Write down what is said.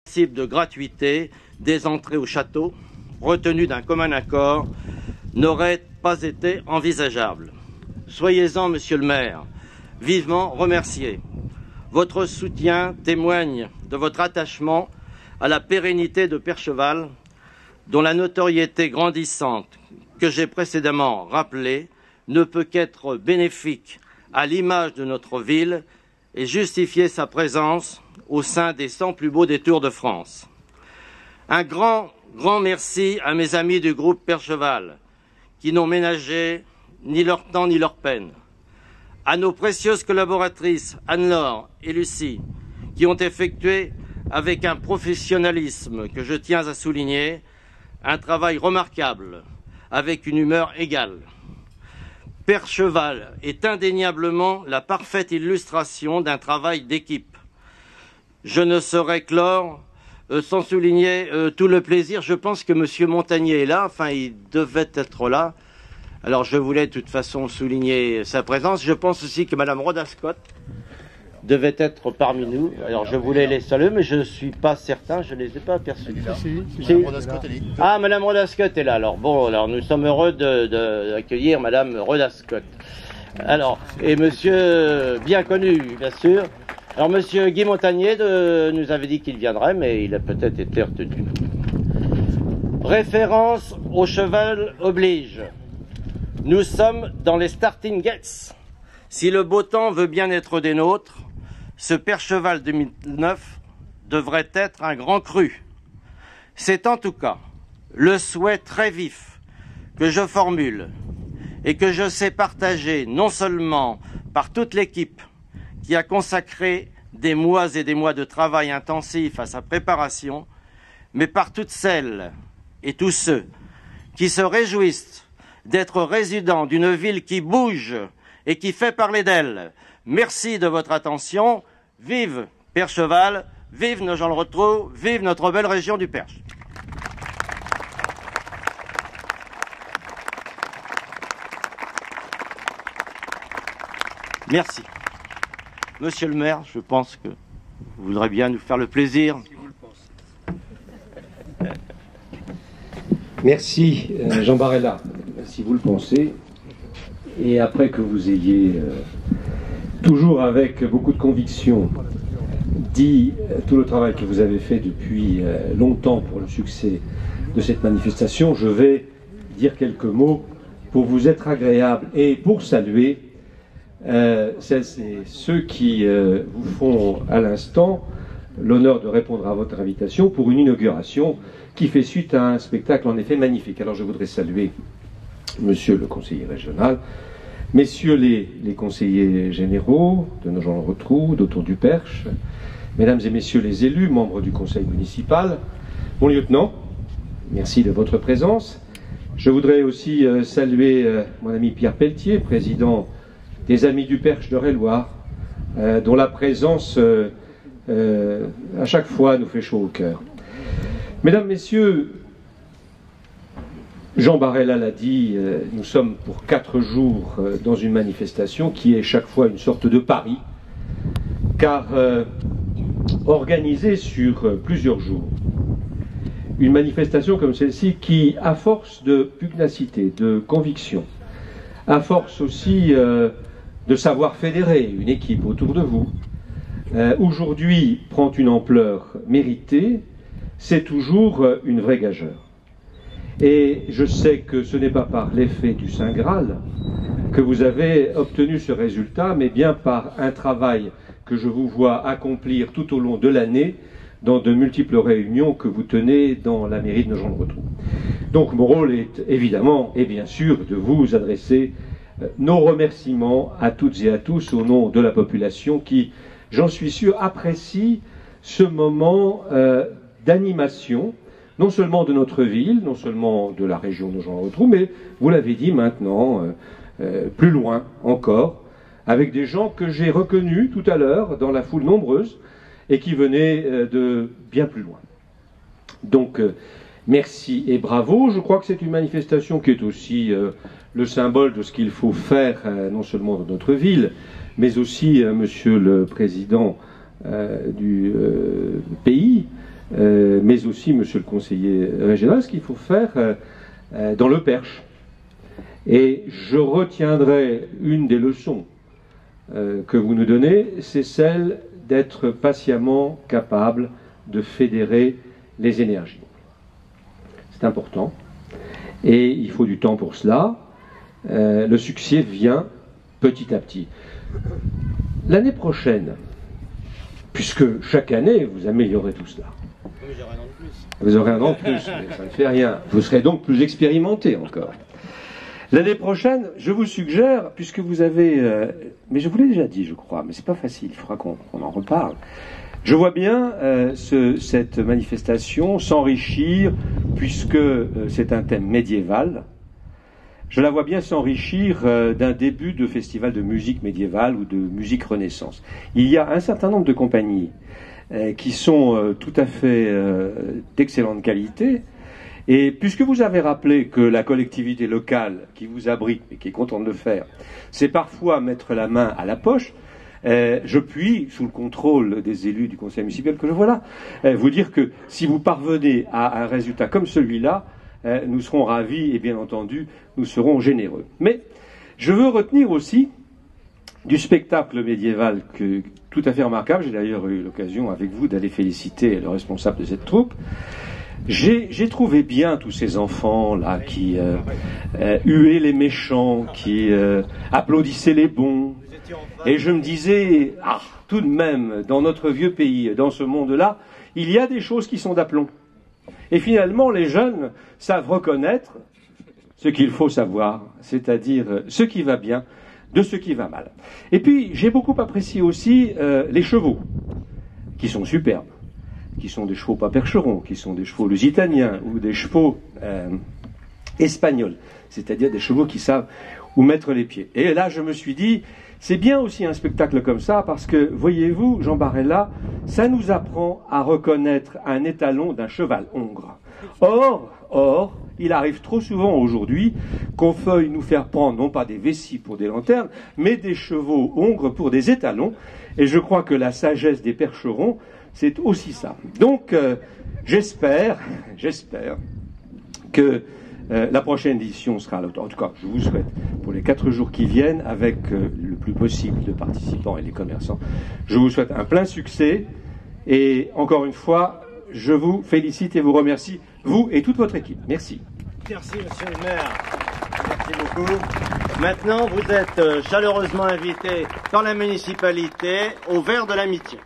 principe de gratuité des entrées au château, retenu d'un commun accord, n'aurait pas été envisageable. Soyez-en, monsieur le maire, vivement remercié. Votre soutien témoigne de votre attachement à la pérennité de Percheval, dont la notoriété grandissante que j'ai précédemment rappelée ne peut qu'être bénéfique à l'image de notre ville et justifier sa présence au sein des 100 plus beaux détours de France. Un grand merci à mes amis du groupe Percheval, qui n'ont ménagé ni leur temps ni leur peine. À nos précieuses collaboratrices Anne-Laure et Lucie, qui ont effectué avec un professionnalisme que je tiens à souligner, un travail remarquable, avec une humeur égale. Percheval est indéniablement la parfaite illustration d'un travail d'équipe. Je ne saurais clore sans souligner tout le plaisir. Je pense que M. Montagnier est là, enfin il devait être là. Alors je voulais de toute façon souligner sa présence. Je pense aussi que Mme Rhoda Scott devait être parmi nous. Alors je voulais les saluer, mais je ne suis pas certain, je ne les ai pas aperçus. Mme Rhoda Scott, elle est... Ah, Mme Rhoda Scott est là. Alors bon, alors nous sommes heureux d'accueillir Mme Rhoda Scott. Alors, et monsieur, bien connu, bien sûr. Alors monsieur Guy Montagnier nous avait dit qu'il viendrait, mais il a peut-être été retenu. Référence au cheval oblige. Nous sommes dans les starting gates. Si le beau temps veut bien être des nôtres, ce Percheval 2009 devrait être un grand cru. C'est en tout cas le souhait très vif que je formule et que je sais partager non seulement par toute l'équipe qui a consacré des mois et des mois de travail intensif à sa préparation, mais par toutes celles et tous ceux qui se réjouissent d'être résidents d'une ville qui bouge et qui fait parler d'elle. Merci de votre attention. Vive Percheval, vive Nogent-le-Rotrou, vive notre belle région du Perche. Merci. Monsieur le maire, je pense que vous voudrez bien nous faire le plaisir. Si vous le pensez. Merci Jean Barella, si vous le pensez. Et après que vous ayez toujours avec beaucoup de conviction dit tout le travail que vous avez fait depuis longtemps pour le succès de cette manifestation, je vais dire quelques mots pour vous être agréable et pour saluer celles et ceux qui vous font à l'instant l'honneur de répondre à votre invitation pour une inauguration qui fait suite à un spectacle en effet magnifique. Alors je voudrais saluer monsieur le conseiller régional, messieurs les conseillers généraux de Nogent-le-Rotrou, d'Autour du Perche, mesdames et messieurs les élus, membres du conseil municipal, mon lieutenant, merci de votre présence. Je voudrais aussi saluer mon ami Pierre Pelletier, président des Amis du Perche d'Eure-et-Loir, dont la présence à chaque fois nous fait chaud au cœur. Mesdames, messieurs, Jean Barella l'a dit, nous sommes pour 4 jours dans une manifestation qui est chaque fois une sorte de pari, car organisée sur plusieurs jours. Une manifestation comme celle-ci qui, à force de pugnacité, de conviction, à force aussi de savoir fédérer une équipe autour de vous, aujourd'hui prend une ampleur méritée, c'est toujours une vraie gageure. Et je sais que ce n'est pas par l'effet du Saint Graal que vous avez obtenu ce résultat, mais bien par un travail que je vous vois accomplir tout au long de l'année dans de multiples réunions que vous tenez dans la mairie de Nogent-le-Rotrou. Donc mon rôle est évidemment et bien sûr de vous adresser nos remerciements à toutes et à tous au nom de la population qui, j'en suis sûr, apprécie ce moment d'animation, non seulement de notre ville, non seulement de la région de Nogent-le-Rotrou, mais, vous l'avez dit maintenant, plus loin encore, avec des gens que j'ai reconnus tout à l'heure dans la foule nombreuse et qui venaient de bien plus loin. Donc, merci et bravo. Je crois que c'est une manifestation qui est aussi le symbole de ce qu'il faut faire, non seulement dans notre ville, mais aussi, Monsieur le Président du pays, mais aussi, monsieur le conseiller régional, ce qu'il faut faire dans le Perche. Et je retiendrai une des leçons que vous nous donnez, c'est celle d'être patiemment capable de fédérer les énergies. C'est important, et il faut du temps pour cela. Le succès vient petit à petit. L'année prochaine, puisque chaque année vous améliorez tout cela, vous aurez un an de plus, mais ça ne fait rien. Vous serez donc plus expérimenté encore. L'année prochaine, je vous suggère, puisque vous avez... mais je vous l'ai déjà dit, je crois, mais c'est pas facile, il faudra qu'on en reparle. Je vois bien cette manifestation s'enrichir, puisque c'est un thème médiéval. Je la vois bien s'enrichir d'un début de festival de musique médiévale ou de musique renaissance. Il y a un certain nombre de compagnies qui sont tout à fait d'excellente qualité. Et puisque vous avez rappelé que la collectivité locale qui vous abrite, et qui est contente de le faire, c'est parfois mettre la main à la poche, je puis, sous le contrôle des élus du conseil municipal que je vois là, vous dire que si vous parvenez à un résultat comme celui-là, nous serons ravis et bien entendu, nous serons généreux. Mais je veux retenir aussi du spectacle médiéval tout à fait remarquable. J'ai d'ailleurs eu l'occasion avec vous d'aller féliciter le responsable de cette troupe. J'ai trouvé bien tous ces enfants-là qui huaient les méchants, qui applaudissaient les bons. Et je me disais, tout de même, dans notre vieux pays, dans ce monde-là, il y a des choses qui sont d'aplomb. Et finalement, les jeunes savent reconnaître ce qu'il faut savoir, c'est-à-dire ce qui va bien de ce qui va mal. Et puis, j'ai beaucoup apprécié aussi les chevaux, qui sont superbes, qui sont des chevaux pas percherons, qui sont des chevaux lusitaniens ou des chevaux espagnols, c'est-à-dire des chevaux qui savent où mettre les pieds. Et là, je me suis dit, c'est bien aussi un spectacle comme ça, parce que, voyez-vous, Jean Barella, ça nous apprend à reconnaître un étalon d'un cheval hongre. Or, il arrive trop souvent aujourd'hui qu'on veuille nous faire prendre non pas des vessies pour des lanternes, mais des chevaux hongres pour des étalons. Et je crois que la sagesse des percherons, c'est aussi ça. Donc, j'espère que la prochaine édition sera à la hauteur. En tout cas, je vous souhaite, pour les 4 jours qui viennent, avec le plus possible de participants et les commerçants, je vous souhaite un plein succès. Et encore une fois, je vous félicite et vous remercie, vous et toute votre équipe. Merci. Merci, monsieur le maire. Merci beaucoup. Maintenant, vous êtes chaleureusement invité dans la municipalité au Verre de l'Amitié.